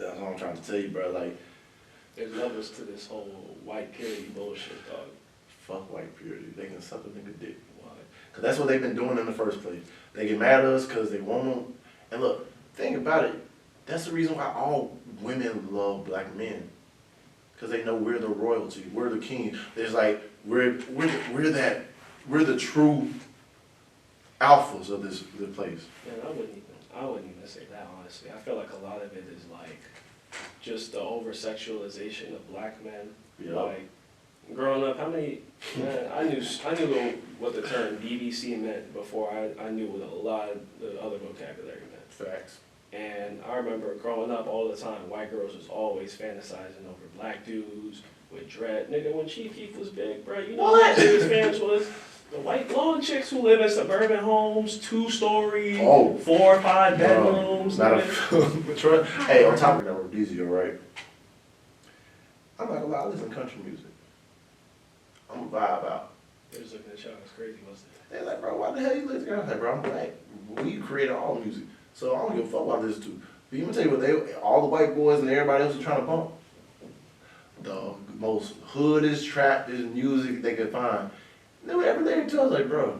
That's what I'm trying to tell you, bro. Like, there's levels to this whole white purity bullshit, dog. fuck white purity. They can suck a nigga dick. Why? Because that's what they've been doing in the first place. They get mad at us because they want them. And look, think about it. That's the reason why all women love black men. Because they know we're the royalty. We're the king. There's like, we're the true alphas of this place. Man, I wouldn't even say that, honestly. I feel like a lot of it is like just the over-sexualization of black men. Yep. Like, growing up, man, I knew what the term BBC meant before I knew what a lot of the other vocabulary meant. Facts. And I remember growing up all the time, white girls was always fantasizing over black dudes with dread. Nigga, when Chief Keef was big, bro, you know what his fans was? The white blonde chicks who live in suburban homes, 2 stories, 4 or 5 bedrooms. Hey, on top of that, we're easier, right? I'm not gonna lie, I listen to country music. I'm a vibe out. They was looking at y'all, it's crazy, wasn't it? They're like, bro, why the hell you listen to that? I'm like, bro, I'm black. We created all music. So I don't give a fuck what I listen to. But you gonna tell you what all the white boys and everybody else are trying to pump? The most hoodest, trappiest music they could find. They were every day to us like, bro,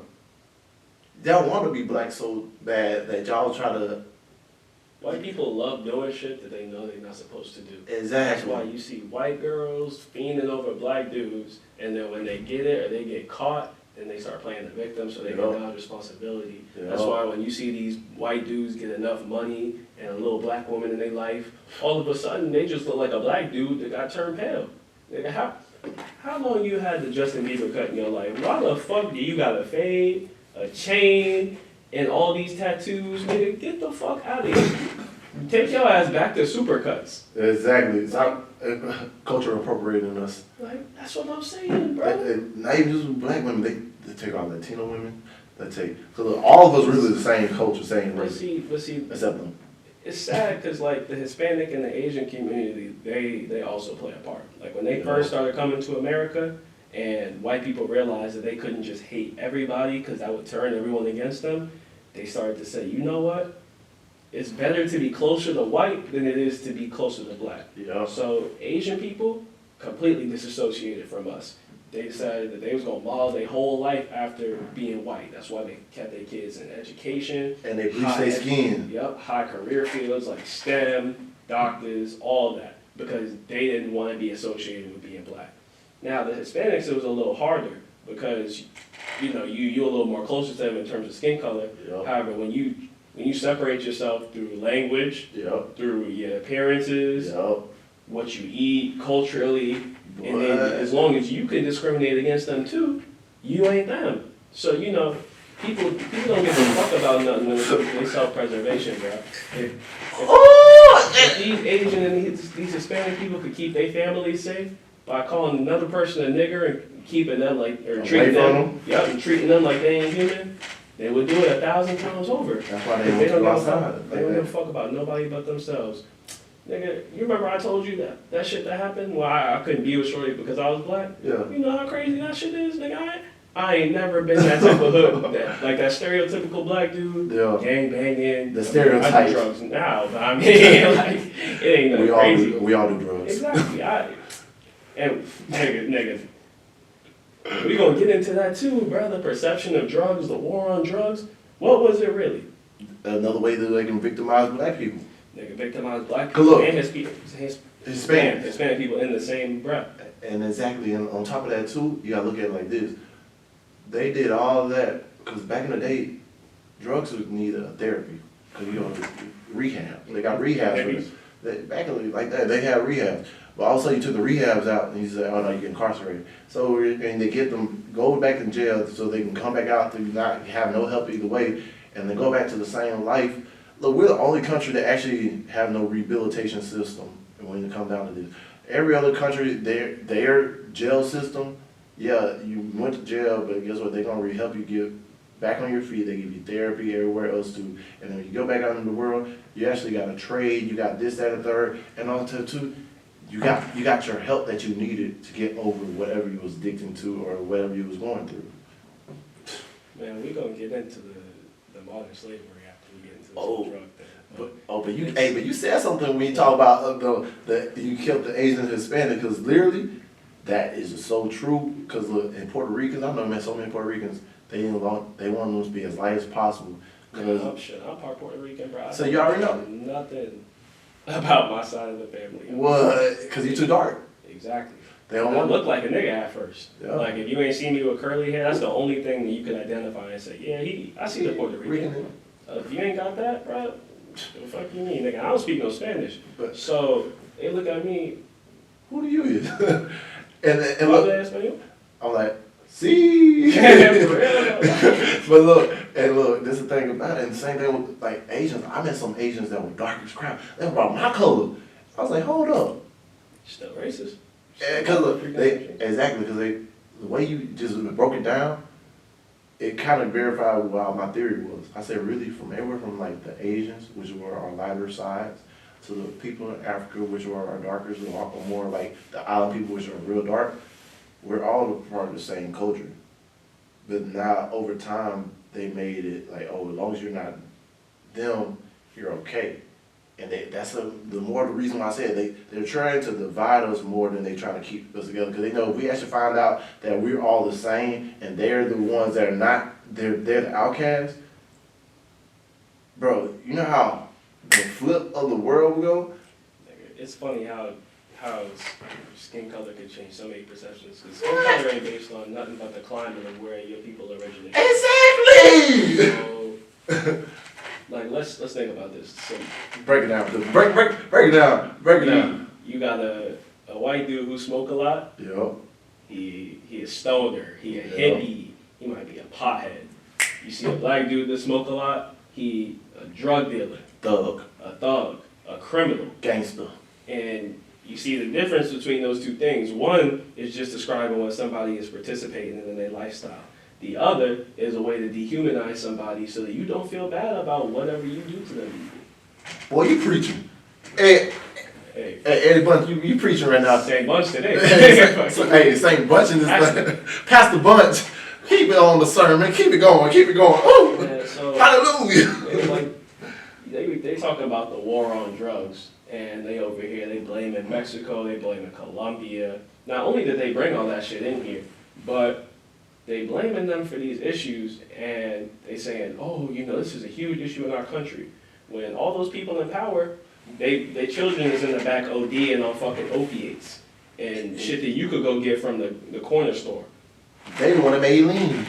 y'all want to be black so bad that y'all try to. White people love doing shit that they know they're not supposed to do. Exactly. That's why you see white girls fiending over black dudes, and then when they get it or they get caught, then they start playing the victim so they get down responsibility. That's why when you see these white dudes get enough money and a little black woman in their life, all of a sudden they just look like a black dude that got turned pale. Nigga, how long you had the Justin Bieber cut in your life? Why the fuck do you got a fade, a chain, and all these tattoos? Nigga, get the fuck out of here. Take your ass back to supercuts. Exactly. Stop culture appropriating us. Like, that's what I'm saying, bro. Not even just black women, they take all Latino women. So all of us really the same culture, same race. But see, except them. It's sad because like the Hispanic and the Asian community, they also play a part. Like when they first started coming to America and white people realized that they couldn't just hate everybody because that would turn everyone against them, they started to say, you know what? It's better to be closer to white than it is to be closer to black. Yeah. So Asian people completely disassociated from us. They decided that they was gonna model their whole life after being white. That's why they kept their kids in education. And they bleached their skin. Yep, high career fields like STEM, doctors, all that, because they didn't want to be associated with being black. Now the Hispanics, it was a little harder because you're a little more closer to them in terms of skin color. Yep. However, when you separate yourself through language, through your appearances, what you eat culturally, and then as long as you can discriminate against them too, you ain't them. So people don't give a fuck about nothing when they self-preservation, bro. If these Asian and these Hispanic people could keep their families safe by calling another person a nigger and keeping them treating them like they ain't human, they would do it 1,000 times over. That's why they don't go outside. They don't give a fuck about nobody but themselves. Nigga, you remember I told you that shit that happened? Well, I couldn't be with Shorty because I was black. Yeah. You know how crazy that shit is, nigga? I ain't never been that type of hood, like that stereotypical black dude, gang banging. The stereotype. I do drugs now, but I mean, like, it ain't nothing crazy. We all do drugs. Exactly. And nigga, we gonna get into that too, bro. The perception of drugs, the war on drugs. What was it really? Another way that they can victimize black people. They can victimize black people and Hispanic people in the same breath. And exactly, and on top of that too, you gotta look at it like this. They did all of that because back in the day, drugs would need a therapy because rehab. They got rehabs. Back in like that, they had rehabs. But also you took the rehabs out and you said, oh no, you get incarcerated. So and they get them go back in jail so they can come back out to not have no help either way, and then go back to the same life. Look, we're the only country that actually have no rehabilitation system when it comes down to this. Every other country, their jail system, you went to jail, but guess what? They're going to help you get back on your feet. They give you therapy everywhere else too. And then when you go back out in the world, you actually got a trade, you got this, that, and third. And on top too, you got your help that you needed to get over whatever you was addicted to or whatever you was going through. Man, we're going to get into the modern slavery after we get into this drug thing. But you said something when you talk about the you killed the Asian and Hispanic, because literally that is so true. Because look, in Puerto Ricans, I know, man, so many Puerto Ricans, they want them to be as light as possible. I'm part Puerto Rican, bro. So you already know nothing about my side of the family. What? Because you too dark. Exactly. They don't I want look like a nigga at first. Yeah. Like if you ain't seen me with curly hair, that's the only thing that you can identify and say, yeah, I see the Puerto Rican. If you ain't got that, bro, what the fuck you mean, nigga? I don't speak no Spanish. But so they look at me. Who do you is? and look, I'm like, see. But look, this is the thing about it. And the same thing with like Asians. I met some Asians that were dark as crap. They were about my color. I was like, hold up. Still racist. Because look, the way you just broke it down, it kind of verified what my theory was. I said really from everywhere from like the Asians, which were our lighter sides, to the people in Africa, which were our darkers, or more like the island people, which are real dark. We're all a part of the same culture. But now over time, they made it like, oh, as long as you're not them, you're okay. And that's the reason why I said they're trying to divide us more than they trying to keep us together. Because they know if we actually find out that we're all the same and they're the ones that are not, they're the outcasts. Bro, you know how the flip of the world will go? It's funny how skin color can change so many perceptions. Because skin color ain't based on nothing but the climate of where your people originate. Exactly! So, like let's think about this. So, break it down. Break it down. You got a white dude who smoke a lot. Yep. He a stoner. He a hippie. He might be a pothead. You see a black dude that smoke a lot. He a drug dealer. A thug. A criminal. Gangster. And you see the difference between those two things. One is just describing what somebody is participating in their lifestyle. The other is a way to dehumanize somebody so that you don't feel bad about whatever you do to them. Boy, you preaching. Hey, Eddie Bunch, you preaching right now. Same bunch today. Hey, same bunch in this. Pastor Bunch, keep it on the sermon. Keep it going. Ooh, yeah, so, hallelujah. Like, they talk about the war on drugs, and they over here, they blame in Mexico, they blame in Colombia. Not only did they bring all that shit in here, but they blaming them for these issues, and they saying, oh, this is a huge issue in our country. When all those people in power, their children is in the back ODing on fucking opiates and shit that you could go get from the corner store. They want to make lean.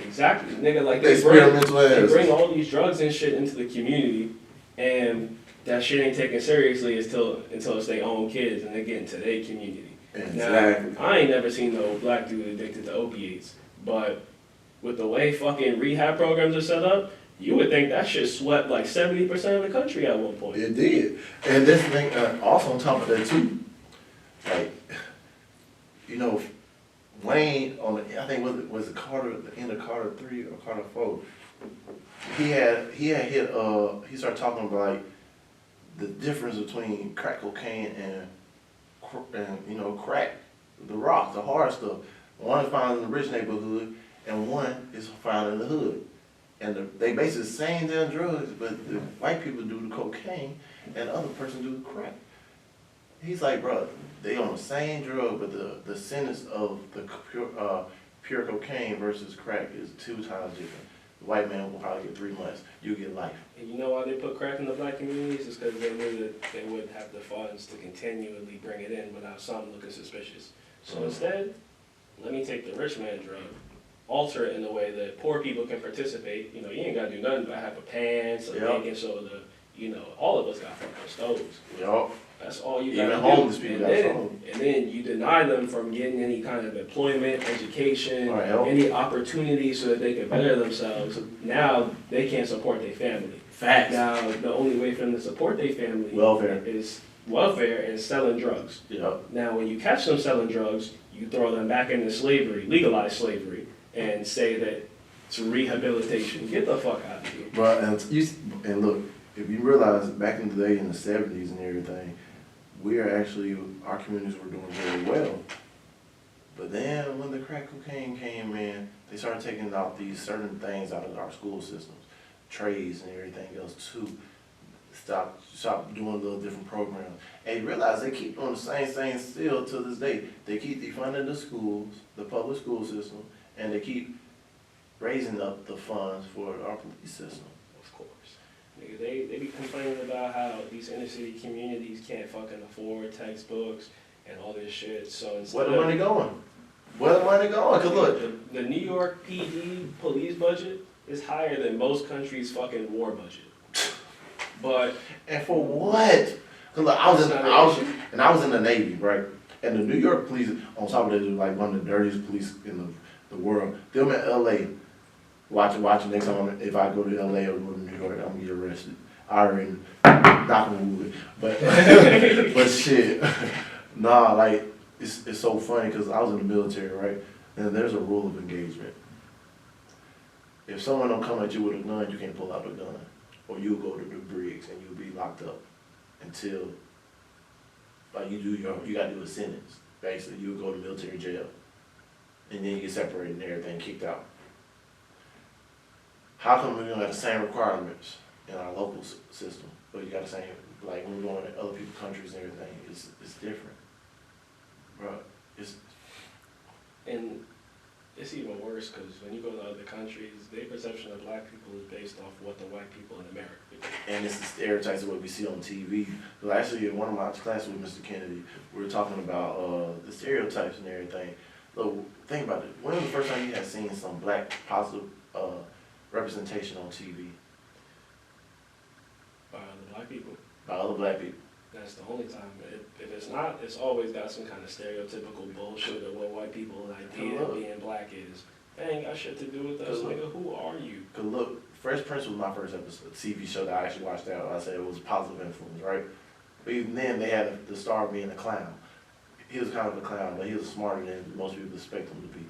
Exactly, nigga. Like they bring all these drugs and shit into the community, and that shit ain't taken seriously until it's their own kids and they get into their community. Exactly. Now, I ain't never seen no black dude addicted to opiates. But with the way fucking rehab programs are set up, you would think that shit swept like 70% of the country at one point. It did. And this thing, also on top of that too, like, Wayne I think was it Carter, the end of Carter 3 or Carter 4, he started talking about like the difference between crack cocaine and crack, the rock, the hard stuff. One is found in the rich neighborhood, and one is found in the hood. And they basically the same damn drugs, but the white people do the cocaine, and the other person do the crack. He's like, bro, they on the same drug, but the sentence of the pure cocaine versus crack is 2 times different. The white man will probably get 3 months. You get life. And you know why they put crack in the black communities? It's because they knew that they wouldn't have the funds to continually bring it in without some looking suspicious. So instead, let me take the rich man drug, alter it in a way that poor people can participate. You ain't got to do nothing but have a pan, some bacon soda. All of us got fucking stoves. Yup. That's all you got to do. Even homeless people got stoves. And then you deny them from getting any kind of employment, education, any opportunity so that they can better themselves. Now they can't support their family. Facts. Now the only way for them to support their family is welfare and selling drugs. Yep. Now when you catch them selling drugs, you throw them back into slavery, legalize slavery, and say that it's rehabilitation. Get the fuck out of here. Bro, and look, if you realize back in the day in the 70s and everything, our communities were doing very well. But then when the crack cocaine came in, they started taking out these certain things out of our school systems, trades and everything else too. stop doing little different programs. And you realize they keep doing the same thing still to this day. They keep defunding the schools, the public school system, and they keep raising up the funds for our police system. Of course. Nigga, they be complaining about how these inner city communities can't fucking afford textbooks and all this shit. So instead Where the money going? Where the money going? Cause look, the New York PD police budget is higher than most countries' fucking war budget. But and for what? Cause look, I was in the Navy, right? And the New York police, on top of that, they're like one of the dirtiest police in the world. Them in LA, watching next time if I go to LA or go to New York, I'm gonna get arrested. I already knock on wood, but but shit, nah, like it's so funny because I was in the military, right? And there's a rule of engagement. If someone don't come at you with a gun, you can't pull out a gun, or you'll go to the Briggs and you'll be locked up until like you gotta do a sentence. Basically, you'll go to military jail, and then you get separated and everything, kicked out. How come we don't have the same requirements in our local system, but you got the same, like when we're going to other people's countries and everything, it's different, bro. And it's even worse because when you go to other countries, their perception of black people is based off what the white people in America do. And it's the stereotypes of what we see on TV. But actually, in one of my classes with Mr. Kennedy, we were talking about the stereotypes and everything. So think about it. When was the first time you had seen some black positive representation on TV? By other black people. By other black people. That's the only time. If it's not, it's always got some kind of stereotypical bullshit of what white people idea of being black is. That ain't got shit to do with us, nigga. Who are you? Cause look, Fresh Prince was my first episode, TV show that I actually watched out. I said it was a positive influence, right? But even then, they had the star being a clown. He was kind of a clown, but he was smarter than most people expect him to be.